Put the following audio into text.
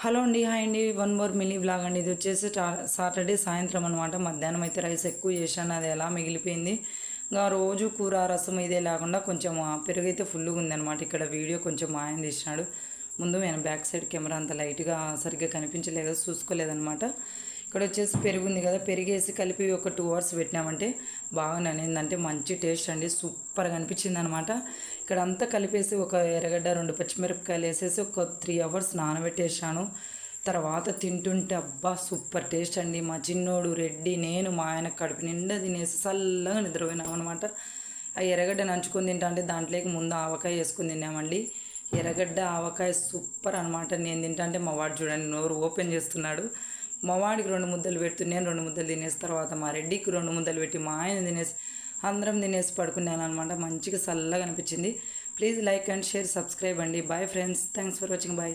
Hello అండి, hi అండి. One more mini vlog అండి. ఇది వచ్చేసి సాటర్డే సాయంత్రం అనమాట. మధ్యాహ్నం అయితే రైస్ ఎక్కువ చేశాను, అది ఎలా మిగిలిపోయింది. ఇంకా రోజు కూర రసం ఇదే లేకుండా కొంచెం పెరుగు అయితే ఫుల్గా ఉందన్నమాట. ఇక్కడ వీడియో కొంచెం ఆయన తీసినాడు. ముందు నేను బ్యాక్ సైడ్ కెమెరా అంత లైట్గా సరిగ్గా కనిపించలేదు, చూసుకోలేదన్నమాట. ఇక్కడ వచ్చేసి పెరుగు ఉంది కదా, పెరిగేసి కలిపి ఒక 2 hours పెట్టినామంటే బాగా ననిందంటే మంచి టేస్ట్ అండి, సూపర్గా అనిపించింది అనమాట. ఇక్కడ అంతా కలిపేసి ఒక ఎర్రగడ్డ 2 పచ్చిమిరపకాయలు వేసేసి ఒక 3 hours నానబెట్టేసాను. తర్వాత తింటుంటే అబ్బా సూపర్ టేస్ట్ అండి. మా చిన్నోడు రెడ్డి నేను మా ఆయన కడుపు నిండా తినేసి చల్లగా నిద్రపోయినాం అనమాట. ఆ ఎర్రగడ్డ నంచుకొని తింటా అంటే దాంట్లోకి ముందు ఆవకాయ వేసుకొని తిన్నామండి. ఎర్రగడ్డ ఆవకాయ సూపర్ అనమాట. నేను తింటా అంటే మా వాడు చూడండి నోరు ఓపెన్ చేస్తున్నాడు. మా వాడికి 2 ముద్దలు పెడుతూ నేను 2 ముద్దలు తినేసి తర్వాత మా రెడ్డికి 2 ముద్దలు పెట్టి మా ఆయన తినేసి అందరం తినేసి పడుకున్నాను అనమాట. మంచిగా చల్లగా అనిపించింది. Please like and share, subscribe అండి. Bye friends, thanks for watching. Bye.